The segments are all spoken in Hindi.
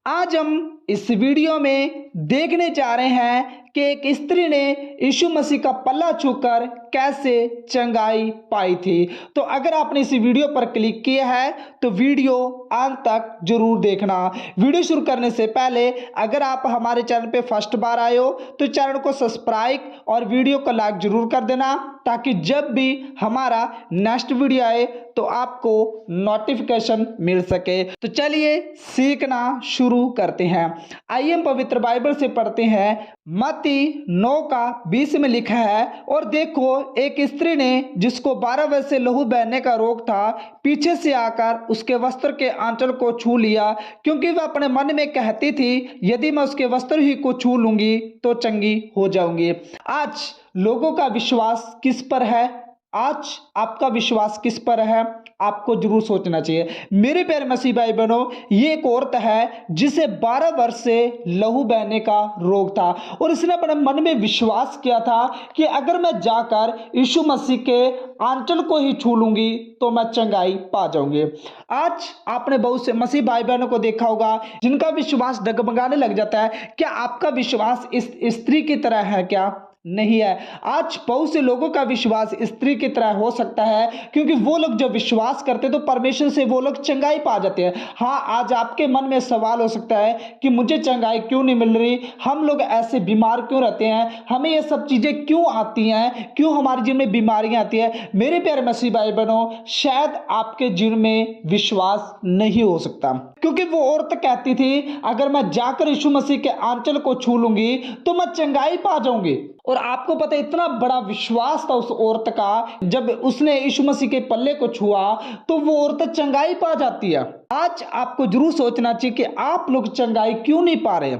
आज हम इस वीडियो में देखने जा रहे हैं कि एक स्त्री ने यीशु मसीह का पल्ला छूकर कैसे चंगाई पाई थी। तो अगर आपने इस वीडियो पर क्लिक किया है तो वीडियो अंत तक जरूर देखना। वीडियो शुरू करने से पहले अगर आप हमारे चैनल पे फर्स्ट बार आए हो तो चैनल को सब्सक्राइब और वीडियो को लाइक जरूर कर देना, ताकि जब भी हमारा नेक्स्ट वीडियो आए तो आपको नोटिफिकेशन मिल सके। तो चलिए सीखना शुरू करते हैं। आइए हम पवित्र बाइबल से पढ़ते हैं। मत्ती 9:20 में लिखा है, और देखो एक स्त्री ने जिसको 12 वर्ष से लहू बहने का रोग था, पीछे से आकर उसके वस्त्र के आंचल को छू लिया, क्योंकि वह अपने मन में कहती थी यदि मैं उसके वस्त्र ही को छू लूंगी तो चंगी हो जाऊंगी। आज लोगों का विश्वास किस पर है? आज आपका विश्वास किस पर है? आपको जरूर सोचना चाहिए। मेरे प्यारे मसीह भाई बहनों, ये एक औरत है जिसे 12 वर्ष से लहू बहने का रोग था, और इसने अपने मन में विश्वास किया था कि अगर मैं जाकर यीशु मसीह के आंचल को ही छू लूंगी तो मैं चंगाई पा जाऊंगी। आज आपने बहुत से मसीह भाई बहनों को देखा होगा जिनका विश्वास डगमगाने लग जाता है। क्या आपका विश्वास इस स्त्री की तरह है? क्या नहीं है। आज बहुत से लोगों का विश्वास स्त्री की तरह हो सकता है, क्योंकि वो लोग जब विश्वास करते तो परमेश्वर से वो लोग चंगाई पा जाते हैं। हाँ, आज आपके मन में सवाल हो सकता है कि मुझे चंगाई क्यों नहीं मिल रही, हम लोग ऐसे बीमार क्यों रहते हैं, हमें ये सब चीजें क्यों आती हैं, क्यों हमारे जीवन में बीमारियां आती है। मेरे प्यारे मसीह भाई बहनों, शायद आपके जीवन में विश्वास नहीं हो सकता, क्योंकि वो औरत कहती थी अगर मैं जाकर यीशु मसीह के आंचल को छू लूंगी तो मैं चंगाई पा जाऊंगी। और आपको पता है, इतना बड़ा विश्वास था उस औरत का, जब उसने यीशु मसीह के पल्ले को छुआ तो वो औरत चंगाई पा जाती है। आज आपको जरूर सोचना चाहिए कि आप लोग चंगाई क्यों नहीं पा रहे।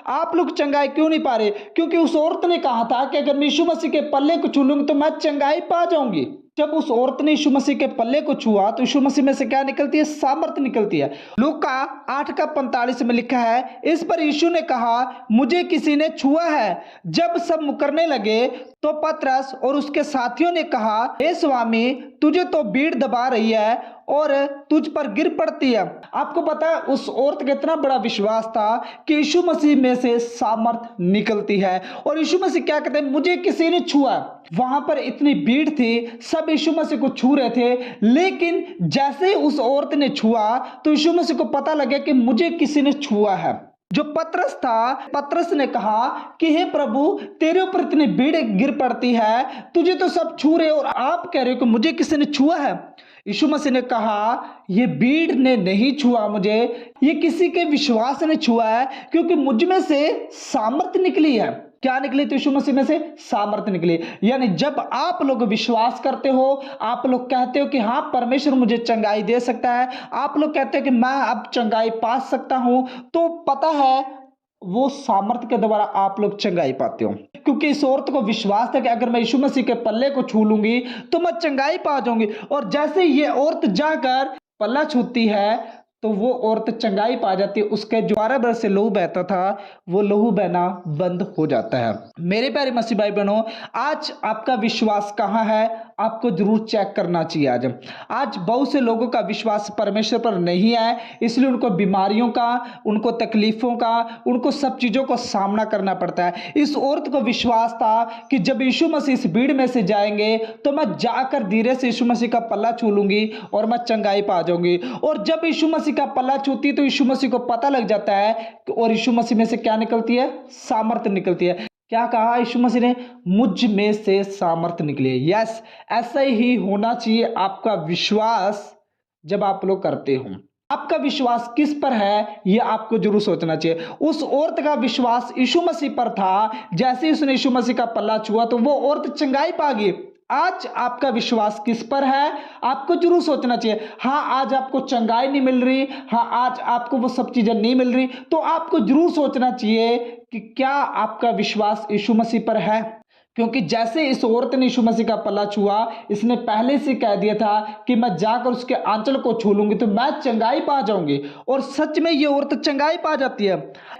आप लोग चंगाई क्यों नहीं पा रहे? क्योंकि उस औरत ने कहा था कि अगर मैं यीशु मसीह के पल्ले को छू लूंगी तो मैं चंगाई पा जाऊंगी। जब उस औरत ने यीशु मसीह के पल्ले को छुआ तो यीशु मसीह में से क्या निकलती है? सामर्थ्य निकलती है। लूका 8:45 में लिखा है, इस पर यीशु ने कहा मुझे किसी ने छुआ है। जब सब मुकरने लगे तो पतरस और उसके साथियों ने कहा, हे स्वामी, तुझे तो भीड़ दबा रही है और तुझ पर गिर पड़ती है। आपको पता है उस औरत का इतना बड़ा विश्वास था कि यीशु मसीह में से सामर्थ्य निकलती है। और यीशु मसीह क्या कहते हैं? मुझे किसी ने छुआ। वहां पर इतनी भीड़ थी, सब यीशु मसीह को छू रहे थे, लेकिन जैसे ही उस औरत ने छुआ तो यीशु मसीह को पता लगा कि मुझे किसी ने छुआ है। जो पतरस था, पतरस ने कहा कि हे प्रभु, तेरे ऊपर इतनी भीड़ गिर पड़ती है, तुझे तो सब छू रहे और आप कह रहे हो कि मुझे किसी ने छुआ है। यीशु मसीह ने कहा ये भीड़ ने नहीं छुआ मुझे, ये किसी के विश्वास ने छुआ है, क्योंकि मुझ में से सामर्थ्य निकली है। क्या निकली? तो यीशु मसीह में से सामर्थ्य निकली। यानी जब आप लोग विश्वास करते हो, आप लोग कहते हो कि हाँ परमेश्वर मुझे चंगाई दे सकता है, आप लोग कहते हो कि मैं अब चंगाई पा सकता हूं, तो पता है वो सामर्थ्य के द्वारा आप लोग चंगाई पाते हो। क्योंकि इस औरत को विश्वास था कि अगर मैं यीशु मसीह के पल्ले को छू लूंगी तो मैं चंगाई पा जाऊंगी। और जैसे ये औरत जाकर पल्ला छूती है तो वो औरत चंगाई पा जाती है। उसके 12 वर्ष से लहू बहता था, वो लहू बहना बंद हो जाता है। मेरे प्यारे मसीह भाई बहनों, आज आपका विश्वास कहाँ है? आपको जरूर चेक करना चाहिए। आज बहुत से लोगों का विश्वास परमेश्वर पर नहीं है, इसलिए उनको बीमारियों का, उनको तकलीफों का, उनको सब चीजों को सामना करना पड़ता है। इस औरत को विश्वास था कि जब यीशु मसीह इस भीड़ में से जाएंगे तो मैं जाकर धीरे से यीशु मसीह का पल्ला छू लूंगी और मैं चंगाई पा जाऊंगी। और जब यीशु मसीह का पल्ला छूती तो यीशु मसीह को पता लग जाता है, और यीशु मसीह में से क्या निकलती है? सामर्थ्य निकलती है। क्या कहा यीशु मसीह ने? मुझ में से सामर्थ्य निकली है। यस, ऐसा ही होना चाहिए आपका विश्वास जब आप लोग करते हो। आपका विश्वास किस पर है ये आपको जरूर सोचना चाहिए। उस औरत का विश्वास यीशु मसीह पर था, जैसे ही उसने यीशु मसीह का पल्ला छुआ तो वो औरत चंगाई पा गई। आज आपका विश्वास किस पर है? आपको जरूर सोचना चाहिए। हाँ, आज आपको चंगाई नहीं मिल रही, हाँ आज आपको वो सब चीजें नहीं मिल रही, तो आपको जरूर सोचना चाहिए कि क्या आपका विश्वास यीशु मसीह पर है। क्योंकि जैसे इस औरत ने यीशु मसीह का पल्ला छुआ, इसने पहले से कह दिया था कि मैं जाकर उसके आंचल को छू लूंगी तो मैं चंगाई पा जाऊंगी, और सच में ये औरत चंगाई पा जाती है।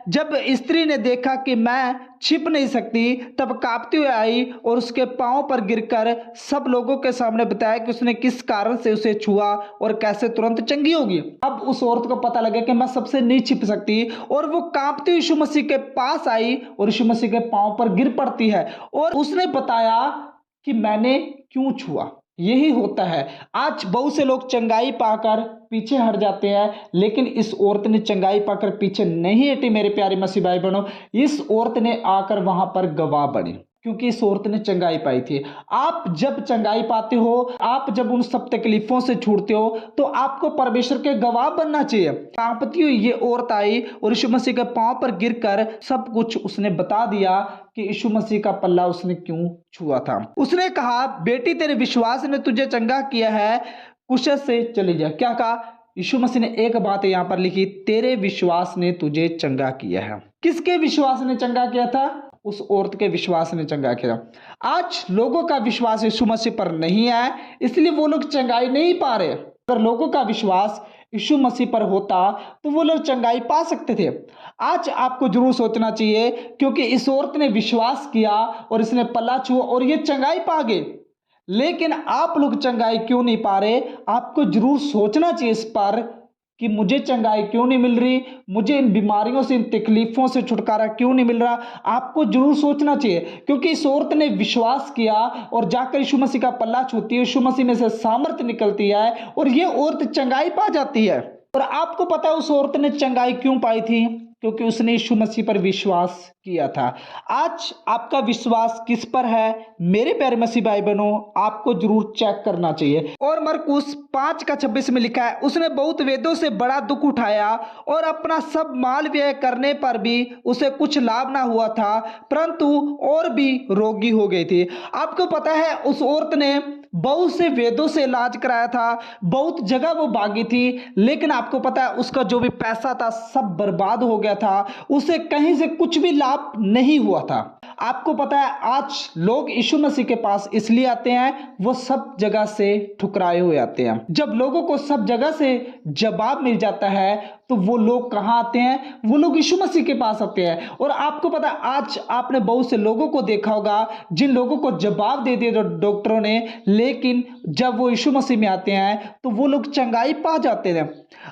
जब स्त्री ने देखा कि मैं छिप नहीं सकती, तब कांपती हुई आई और उसके पांव पर गिरकर सब लोगों के सामने बताया कि उसने किस कारण से उसे छुआ और कैसे तुरंत चंगी होगी। अब उस औरत को पता लगा कि मैं सबसे नहीं छिप सकती, और वो कांपती हुई यीशु मसीह के पास आई और यीशु मसीह के पांव पर गिर पड़ती है और उसने बताया कि मैंने क्यों छुआ। यही होता है, आज बहुत से लोग चंगाई पाकर पीछे हट जाते हैं, लेकिन इस औरत ने चंगाई पाकर पीछे नहीं हटी। मेरे प्यारे मसीह भाई बहनों, इस औरत ने आकर वहां पर गवाह बनी, क्योंकि इस औरत ने चंगाई पाई थी। आप जब चंगाई पाते हो, आप जब उन सब तकलीफों से छूटते हो, तो आपको परमेश्वर के गवाह बनना चाहिए। कांपती हुई ये औरत आई और यीशु मसीह के पांव पर गिरकर सब कुछ उसने बता दिया कि यीशु मसीह का पल्ला उसने क्यों छुआ था। उसने कहा, बेटी तेरे विश्वास ने तुझे चंगा किया है, कुशल से चली जा। क्या कहा? यीशु मसीह ने एक बात यहां पर लिखी, तेरे विश्वास ने तुझे चंगा किया है। किसके विश्वास ने चंगा किया था? उस औरत के विश्वास ने चंगा किया। आज लोगों का विश्वास यीशु मसीह पर नहीं है, इसलिए वो लोग चंगाई नहीं पा रहे। अगर लोगों का विश्वास यीशु मसीह पर होता तो वो लोग चंगाई पा सकते थे। आज आपको जरूर सोचना चाहिए, क्योंकि इस औरत ने विश्वास किया और इसने पल्ला छुआ और ये चंगाई पा गए। लेकिन आप लोग चंगाई क्यों नहीं पा रहे? आपको जरूर सोचना चाहिए इस पर कि मुझे चंगाई क्यों नहीं मिल रही, मुझे इन बीमारियों से, इन तकलीफों से छुटकारा क्यों नहीं मिल रहा। आपको जरूर सोचना चाहिए, क्योंकि इस औरत ने विश्वास किया और जाकर यीशु मसीह का पल्ला छूती है, यीशु मसीह में से सामर्थ्य निकलती है और ये औरत चंगाई पा जाती है। और आपको पता है उस औरत ने चंगाई क्यों पाई थी? क्योंकि उसने यीशु मसीह पर विश्वास किया था। आज आपका विश्वास किस पर है? मेरे प्यारे मसीह भाई बहनों, आपको जरूर चेक करना चाहिए। और मरकुस 5:26 में लिखा है, उसने बहुत वेदों से बड़ा दुख उठाया और अपना सब माल व्यय करने पर भी उसे कुछ लाभ ना हुआ था, परंतु और भी रोगी हो गई थी। आपको पता है उस औरत ने बहुत से वेदों से इलाज कराया था, बहुत जगह वो भागी थी, लेकिन आपको पता है उसका जो भी पैसा था सब बर्बाद हो गया था, उसे कहीं से कुछ भी लाभ नहीं हुआ था। आपको पता है आज लोग यीशु मसीह के पास इसलिए आते हैं, वो सब जगह से ठुकराए हुए आते हैं। जब लोगों को सब जगह से जवाब मिल जाता है तो वो लोग कहां आते हैं? वो लोग यीशु मसीह के पास आते हैं। और आपको पता है आज आपने बहुत से लोगों को देखा होगा जिन लोगों को जवाब दे दिया डॉक्टरों ने, लेकिन जब वो यीशु मसीह में आते हैं तो वो लोग चंगाई पा जाते हैं।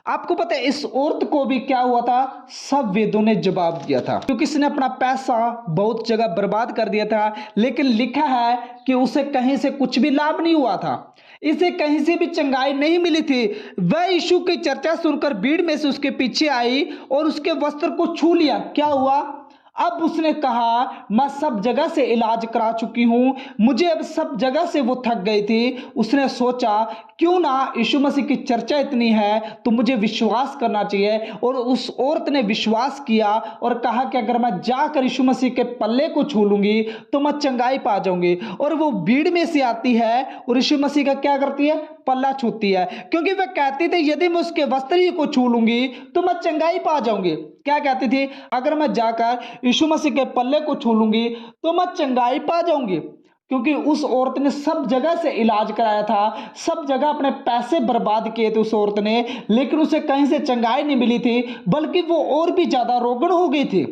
आपको पता है इस औरत को भी क्या हुआ था? सब वेदों ने जवाब दिया था, क्योंकि इसने अपना पैसा बहुत जगह बर्बाद कर दिया था, लेकिन लिखा है कि उसे कहीं से कुछ भी लाभ नहीं हुआ था, इसे कहीं से भी चंगाई नहीं मिली थी। वह यीशु की चर्चा सुनकर भीड़ में से उसके पीछे आई और उसके वस्त्र को छू लिया। क्या हुआ? अब उसने कहा, मैं सब जगह से इलाज करा चुकी हूं, मुझे अब सब जगह से वो थक गई थी। उसने सोचा क्यों ना यीशु मसीह की चर्चा इतनी है तो मुझे विश्वास करना चाहिए। और उस औरत ने विश्वास किया और कहा कि अगर मैं जाकर यीशु मसीह के पल्ले को छू लूंगी तो मैं चंगाई पा जाऊंगी। और वो भीड़ में से आती है और यीशु मसीह का क्या करती है? पल्ला छूती है, क्योंकि वह कहती थी यदि मैं उसके वस्त्र ही को छू लूंगी तो मैं चंगाई पा जाऊंगी। क्या कहती थी? अगर मैं जाकर यीशु मसीह के पल्ले को छू लूंगी तो मैं चंगाई पा जाऊंगी। क्योंकि उस औरत ने सब जगह से इलाज कराया था, सब जगह अपने पैसे बर्बाद किए थे उस औरत ने, लेकिन उसे कहीं से चंगाई नहीं मिली थी, बल्कि वो और भी ज्यादा रोगण हो गई थी।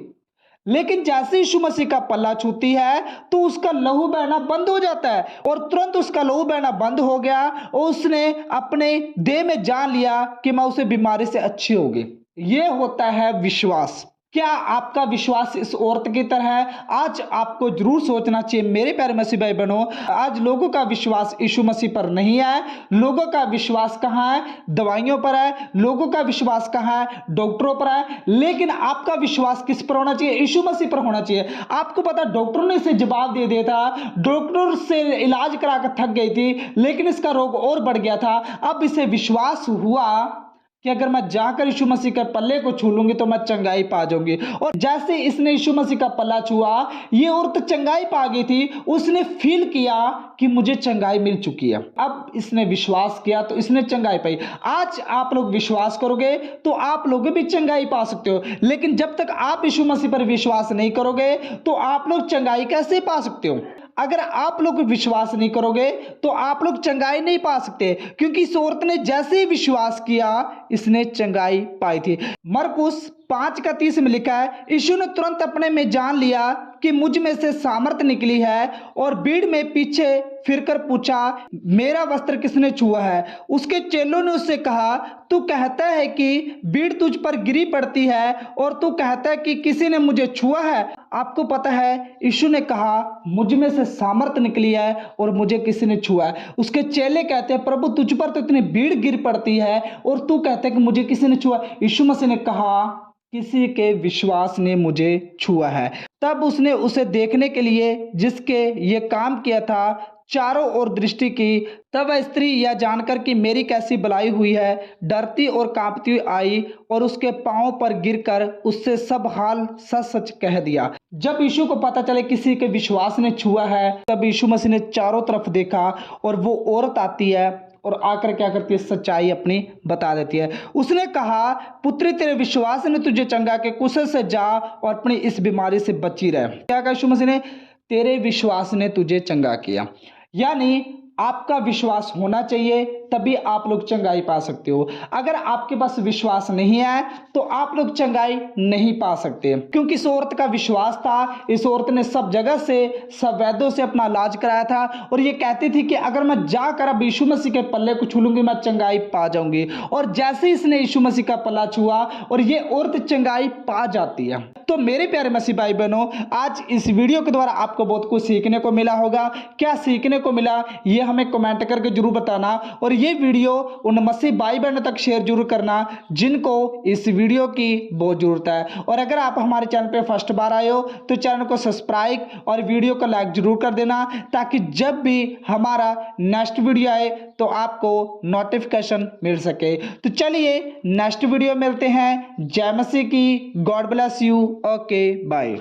लेकिन जैसे यीशु मसीह का पल्ला छूती है तो उसका लहू बहना बंद हो जाता है, और तुरंत उसका लहू बहना बंद हो गया और उसने अपने देह में जान लिया कि मैं उसे बीमारी से अच्छी होगी। यह होता है विश्वास। क्या आपका विश्वास इस औरत की तरह है? आज आपको जरूर सोचना चाहिए मेरे प्यारे मसीह भाई बहनों, आज लोगों का विश्वास यीशु मसीह पर नहीं है। लोगों का विश्वास कहाँ है? दवाइयों पर है। लोगों का विश्वास कहाँ है? डॉक्टरों पर है। लेकिन आपका विश्वास किस पर होना चाहिए? यीशु मसीह पर होना चाहिए। आपको पता डॉक्टरों ने इसे जवाब दे दिया था, डॉक्टर से इलाज कराकर थक गई थी, लेकिन इसका रोग और बढ़ गया था। अब इसे विश्वास हुआ कि अगर मैं जाकर यीशु मसीह के पल्ले को छू लूंगी तो मैं चंगाई पा जाऊंगी। और जैसे इसने यीशु मसीह का पल्ला छुआ, ये औरत चंगाई पा गई थी। उसने फील किया कि मुझे चंगाई मिल चुकी है। अब इसने विश्वास किया तो इसने चंगाई पाई। आज आप लोग विश्वास करोगे तो आप लोग भी चंगाई पा सकते हो, लेकिन जब तक आप यीशु मसीह पर विश्वास नहीं करोगे तो आप लोग चंगाई कैसे पा सकते हो? अगर आप लोग विश्वास नहीं करोगे तो आप लोग चंगाई नहीं पा सकते, क्योंकि इस औरत ने जैसे ही विश्वास किया इसने चंगाई पाई थी। मरकुस 5:30 में लिखा है, यीशु ने तुरंत अपने में जान लिया कि मुझ में से सामर्थ निकली है और भीड़ में पीछे फिरकर पूछा, मेरा वस्त्र किसने छुआ है? उसके चेलों ने उससे कहा, तू कहता है कि भीड़ तुझ पर गिरी पड़ती है और तू कहता है कि किसी ने मुझे छुआ है। आपको पता है, यीशु ने कहा, मुझ में से सामर्थ निकली है और मुझे किसी ने छुआ है। उसके चेले कहते हैं, प्रभु तुझ पर तो इतनी भीड़ गिर पड़ती है और तू कहता है कि मुझे किसी ने छुआ। यीशु मसीह ने कहा, किसी के विश्वास ने मुझे छुआ है। तब उसने उसे देखने के लिए जिसके ये काम किया था चारों ओर दृष्टि की। तब वह स्त्री यह जानकर कि मेरी कैसी भलाई हुई है, डरती और कांपती हुई आई और उसके पांव पर गिरकर उससे सब हाल सच सच कह दिया। जब यीशु को पता चले किसी के विश्वास ने छुआ है, तब यीशु मसीह ने चारों तरफ देखा और वो औरत आती है और आकर क्या करती है, सच्चाई अपनी बता देती है। उसने कहा, पुत्री तेरे विश्वास ने तुझे चंगा के, कुशल से जा और अपनी इस बीमारी से बची रहे। क्या कहा यीशु मसीह ने? तेरे विश्वास ने तुझे चंगा किया। यानी आपका विश्वास होना चाहिए, तभी आप लोग चंगाई पा सकते हो। अगर आपके पास विश्वास नहीं है तो आप लोग चंगाई नहीं पा सकते, क्योंकि इस औरत का विश्वास था। इस औरत ने सब जगह से, सब वैद्यों से अपना इलाज कराया था और ये कहती थी कि अगर मैं जाकर अब यीशु मसीह के पल्ले को छू लूंगी, मैं चंगाई पा जाऊंगी। और जैसे ही इसने यीशु मसीह का पल्ला छुआ और ये औरत चंगाई पा जाती है। तो मेरे प्यारे मसीह भाई बहनों, आज इस वीडियो के द्वारा आपको बहुत कुछ सीखने को मिला होगा। क्या सीखने को मिला ये हमें कमेंट करके जरूर बताना और ये वीडियो उन मसीह भाई बहनों तक शेयर जरूर करना जिनको इस वीडियो की बहुत जरूरत है। और अगर आप हमारे चैनल पे फर्स्ट बार आए हो तो चैनल को सब्सक्राइब और वीडियो को लाइक जरूर कर देना, ताकि जब भी हमारा नेक्स्ट वीडियो आए तो आपको नोटिफिकेशन मिल सके। तो चलिए नेक्स्ट वीडियो मिलते हैं। जय मसीह की। God bless you. Okay bye.